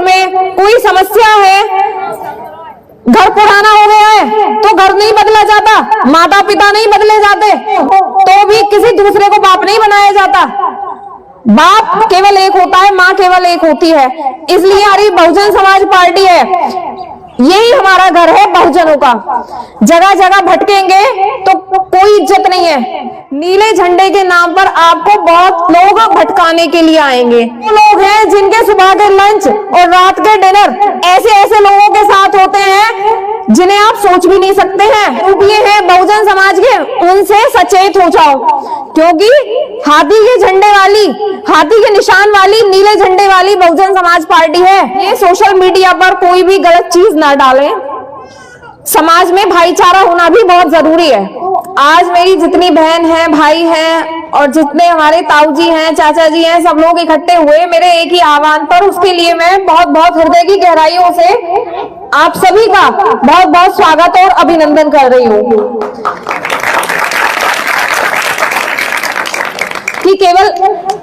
में कोई समस्या है, घर पुराना हो गया है तो घर नहीं बदला जाता, माता पिता नहीं बदले जाते, तो भी किसी दूसरे को बाप नहीं बनाया जाता। बाप केवल एक होता है, माँ केवल एक होती है। इसलिए हमारी बहुजन समाज पार्टी है, यही हमारा घर है बहुजनों का। जगह जगह भटकेंगे तो कोई इज्जत नहीं है। नीले झंडे के नाम पर आपको बहुत लोग भटकाने के लिए आएंगे। वो लोग हैं जिनके सुबह के लंच और रात के डिनर ऐसे ऐसे लोगों के साथ होते हैं जिन्हें आप सोच भी नहीं सकते हैं। ये हैं बहुजन समाज के, उनसे सचेत हो जाओ, क्योंकि हाथी के झंडे वाली, हाथी के निशान वाली, नीले झंडे वाली बहुजन समाज पार्टी है। ये सोशल मीडिया पर कोई भी गलत चीज ना डालें। समाज में भाईचारा होना भी बहुत जरूरी है। आज मेरी जितनी बहन है, भाई हैं और जितने हमारे ताऊ जी हैं, चाचा जी हैं, सब लोग इकट्ठे हुए मेरे एक ही आह्वान पर, उसके लिए मैं बहुत बहुत हृदय की गहराइयों से आप सभी का बहुत बहुत स्वागत और अभिनंदन कर रही हूँ कि केवल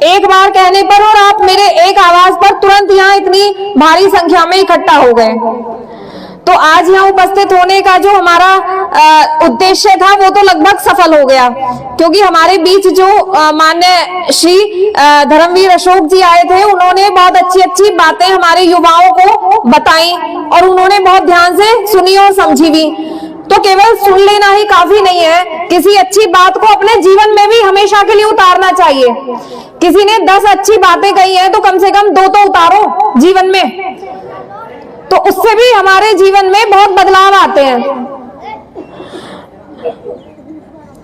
एक बार कहने पर और आप मेरे एक आवाज पर तुरंत यहाँ इतनी भारी संख्या में इकट्ठा हो गए। तो आज यहाँ उपस्थित होने का जो हमारा उद्देश्य था वो तो लगभग सफल हो गया, क्योंकि हमारे बीच जो माननीय श्री धर्मवीर अशोक जी आए थे, उन्होंने बहुत अच्छी अच्छी बातें हमारे युवाओं को बताई और उन्होंने बहुत ध्यान से सुनी और समझी भी। तो केवल सुन लेना ही काफी नहीं है, किसी अच्छी बात को अपने जीवन में भी हमेशा के लिए उतारना चाहिए। किसी ने 10 अच्छी बातें कही हैं तो कम से कम 2 तो उतारो जीवन में, तो उससे भी हमारे जीवन में बहुत बदलाव आते हैं।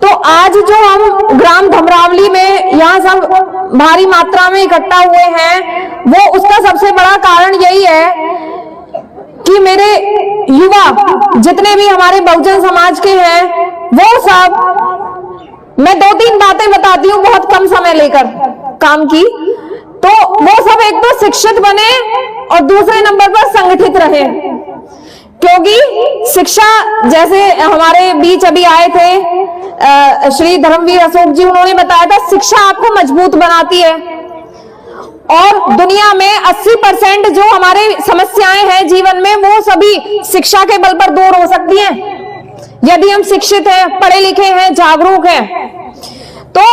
तो आज जो हम ग्राम धमरावली में यहाँ सब भारी मात्रा में इकट्ठा हुए हैं, वो उसका सबसे बड़ा कारण यही है कि मेरे युवा जितने भी हमारे बहुजन समाज के हैं, वो सब, मैं 2-3 बातें बताती हूँ बहुत कम समय लेकर काम की, तो वो सब एक तो शिक्षित बने और दूसरे नंबर पर संगठित रहे। क्योंकि शिक्षा, जैसे हमारे बीच अभी आए थे श्री धर्मवीर अशोक जी, उन्होंने बताया था शिक्षा आपको मजबूत बनाती है और दुनिया में 80% जो हमारे समस्याएं हैं जीवन में, वो सभी शिक्षा के बल पर दूर हो सकती हैं यदि हम शिक्षित हैं, पढ़े लिखे हैं, जागरूक हैं। तो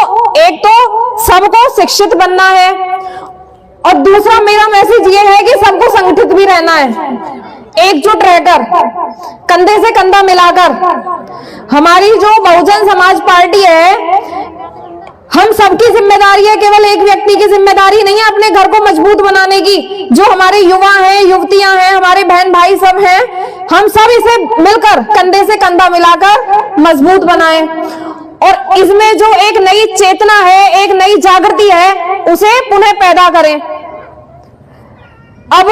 एक तो सबको शिक्षित बनना है और दूसरा मेरा मैसेज ये है कि सबको संगठित भी रहना है, एकजुट रहकर, कंधे से कंधा मिलाकर। हमारी जो बहुजन समाज पार्टी है, हम सबकी जिम्मेदारी है, केवल एक व्यक्ति की जिम्मेदारी नहीं है अपने घर को मजबूत बनाने की। जो हमारे युवा हैं, युवतियां हैं, हमारे बहन भाई सब हैं, हम सब इसे मिलकर कंधे से कंधा मिलाकर मजबूत बनाएं और इसमें जो एक नई चेतना है, एक नई जागृति है, उसे पुनः पैदा करें। अब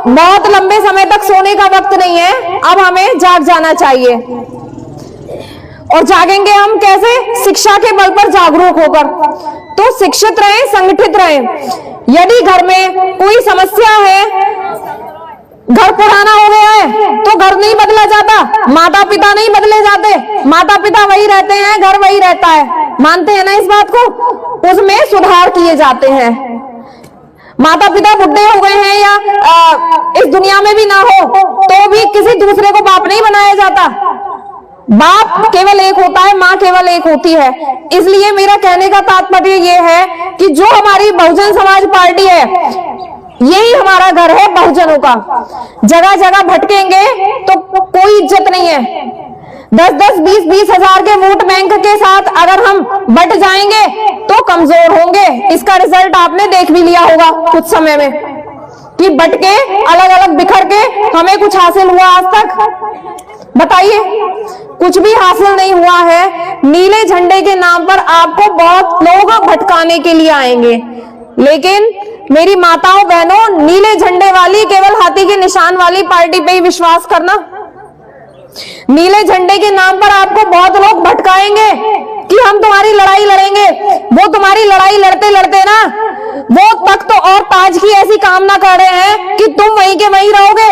बहुत लंबे समय तक सोने का वक्त नहीं है, अब हमें जाग जाना चाहिए। और जागेंगे हम कैसे? शिक्षा के बल पर जागरूक होकर। तो शिक्षित रहें, संगठित रहें। यदि घर में कोई समस्या है, घर पुराना हो गया है तो घर नहीं बदला जाता, माता पिता नहीं बदले जाते, माता पिता वही रहते हैं, घर वही रहता है। मानते हैं ना इस बात को? उसमें सुधार किए जाते हैं। माता पिता बुढ़े हो गए हैं या इस दुनिया में भी ना हो, तो भी किसी दूसरे को बाप नहीं बनाया जाता। बाप केवल एक होता है, माँ केवल एक होती है। इसलिए मेरा कहने का तात्पर्य ये है कि जो हमारी बहुजन समाज पार्टी है, यही हमारा घर है बहुजनों का। जगह जगह भटकेंगे तो कोई इज्जत नहीं है। 10-10, 20-20 हजार के वोट बैंक के साथ अगर हम बट जाएंगे तो कमजोर होंगे। इसका रिजल्ट आपने देख भी लिया होगा कुछ समय में कि बट के, अलग अलग बिखर के हमें कुछ हासिल हुआ आज तक? बताइए, कुछ भी हासिल नहीं हुआ है। नीले झंडे के नाम पर आपको बहुत लोग भटकाने के लिए आएंगे, लेकिन मेरी माताओं बहनों, नीले झंडे वाली, केवल हाथी के निशान वाली पार्टी पे ही विश्वास करना। नीले झंडे के नाम पर आपको बहुत लोग भटकाएंगे कि हम तुम्हारी लड़ाई लड़ेंगे। वो तुम्हारी लड़ाई लड़ते लड़ते ना, वो तख्त और ताज की ऐसी कामना कर रहे हैं कि तुम वहीं के वहीं रहोगे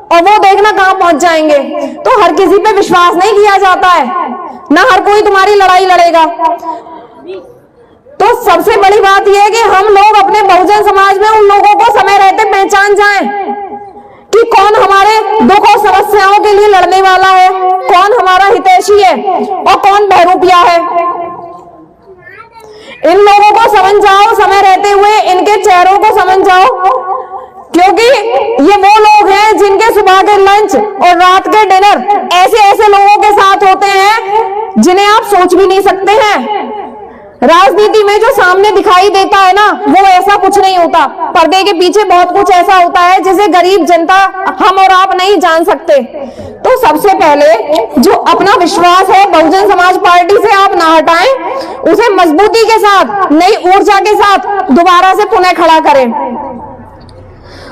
और वो देखना कहां पहुंच जाएंगे। तो हर किसी पे विश्वास नहीं किया जाता है, ना हर कोई तुम्हारी लड़ाई लड़ेगा। तो सबसे बड़ी बात यह है कि हम लोग अपने बहुजन समाज में उन लोगों को समय रहते पहचान जाएं लिए लड़ने वाला है, कौन हमारा हितैषी है और कौन बहरूपिया है। इन लोगों को समझ जाओ, समय रहते हुए इनके चेहरों को समझ जाओ, क्योंकि ये वो लोग हैं जिनके सुबह के लंच और रात के डिनर ऐसे ऐसे लोगों के साथ होते हैं जिन्हें आप सोच भी नहीं सकते हैं। राजनीति में जो सामने दिखाई देता है ना, वो ऐसा कुछ नहीं होता। पर्दे के पीछे बहुत कुछ ऐसा होता है जिसे गरीब जनता, हम और आप नहीं जान सकते। तो सबसे पहले जो अपना विश्वास है बहुजन समाज पार्टी से आप ना हटाएं, उसे मजबूती के साथ, नई ऊर्जा के साथ दोबारा से पुनः खड़ा करें।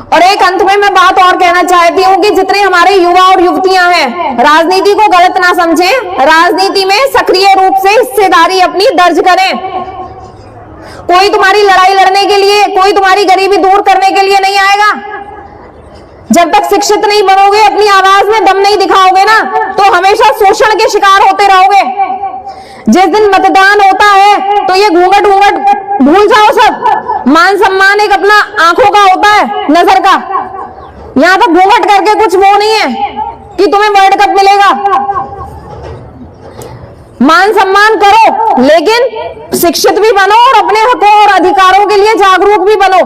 और एक अंत में मैं बात और कहना चाहती हूँ कि जितने हमारे युवा और युवतियां हैं, राजनीति को गलत ना समझें, राजनीति में सक्रिय रूप से हिस्सेदारी अपनी दर्ज करें। कोई तुम्हारी लड़ाई लड़ने के लिए, कोई तुम्हारी गरीबी दूर करने के लिए नहीं आएगा। जब तक शिक्षित नहीं बनोगे, अपनी आवाज में दम नहीं दिखाओगे ना, तो हमेशा शोषण के शिकार होते रहोगे। जिस दिन मतदान होता है तो ये घूंघट भूल जाओ सब। मान सम्मान एक अपना आंखों का होता है, नजर का। यहां तक घूंघट करके कुछ वो नहीं है कि तुम्हें वर्ल्ड कप मिलेगा। मान सम्मान करो, लेकिन शिक्षित भी बनो और अपने हकों और अधिकारों के लिए जागरूक भी बनो।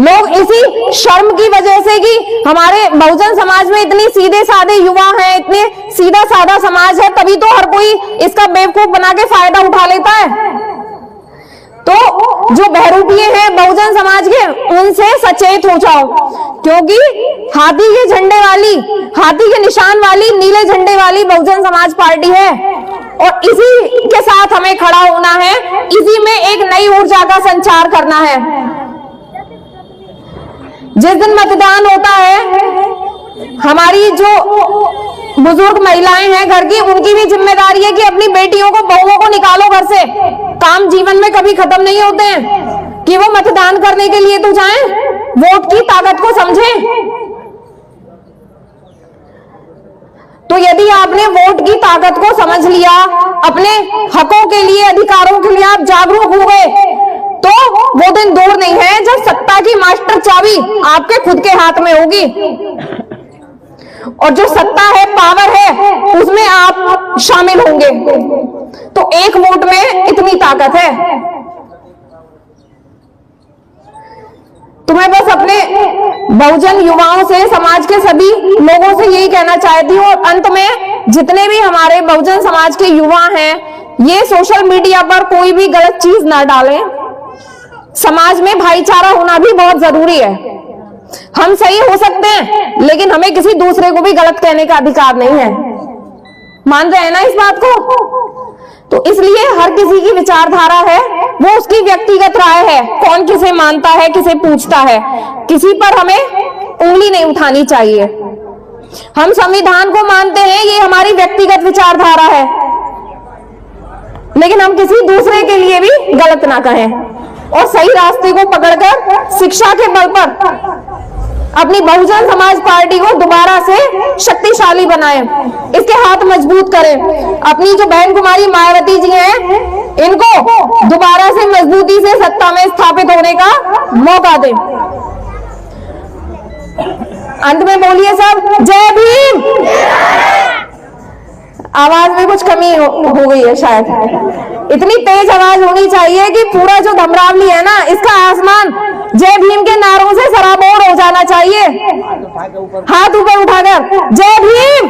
लोग इसी शर्म की वजह से कि हमारे बहुजन समाज में इतनी सीधे साधे युवा हैं, इतने सीधा साधा समाज है, तभी तो हर कोई इसका बेवकूफ बना के फायदा उठा लेता है। तो जो बहरूपिये हैं बहुजन समाज के, उनसे सचेत हो जाओ, क्योंकि हाथी के झंडे वाली, हाथी के निशान वाली, नीले झंडे वाली बहुजन समाज पार्टी है और इसी के साथ हमें खड़ा होना है। इसी में एक नई ऊर्जा का संचार करना है। जिस दिन मतदान होता है, हमारी जो बुजुर्ग महिलाएं हैं घर की, उनकी भी जिम्मेदारी है कि अपनी बेटियों को, बहुओं को निकालो घर से। काम जीवन में कभी खत्म नहीं होते हैं कि वो मतदान करने के लिए तो जाएं, वोट की ताकत को समझें। तो यदि आपने वोट की ताकत को समझ लिया, अपने हकों के लिए, अधिकारों के लिए आप जागरूक हो गए, तो वो दिन दूर नहीं है जब सत्ता की मास्टर चाबी आपके खुद के हाथ में होगी। और जो सत्ता है, पावर है, उसमें आप शामिल होंगे। तो एक वोट में इतनी ताकत है। तो मैं बस अपने बहुजन युवाओं से, समाज के सभी लोगों से यही कहना चाहती हूँ। और अंत में जितने भी हमारे बहुजन समाज के युवा हैं, ये सोशल मीडिया पर कोई भी गलत चीज ना डालें। समाज में भाईचारा होना भी बहुत जरूरी है। हम सही हो सकते हैं, लेकिन हमें किसी दूसरे को भी गलत कहने का अधिकार नहीं है। मान रहे हैं ना इस बात को? तो इसलिए हर किसी की विचारधारा है, वो उसकी व्यक्तिगत राय है। कौन किसे मानता है, किसे पूछता है, किसी पर हमें उंगली नहीं उठानी चाहिए। हम संविधान को मानते हैं, ये हमारी व्यक्तिगत विचारधारा है, लेकिन हम किसी दूसरे के लिए भी गलत ना कहें और सही रास्ते को पकड़कर शिक्षा के बल पर अपनी बहुजन समाज पार्टी को दोबारा से शक्तिशाली बनाएं, इसके हाथ मजबूत करें। अपनी जो बहन कुमारी मायावती जी हैं, इनको दोबारा से मजबूती से सत्ता में स्थापित होने का मौका दें। अंत में बोलिए सब, जय भीम। आवाज में कुछ कमी हो गई है शायद। इतनी तेज आवाज होनी चाहिए कि पूरा जो धमरावली है ना, इसका आसमान जय भीम के नारों से सराबोर हो जाना चाहिए। हाथ ऊपर उठाकर जय भीम।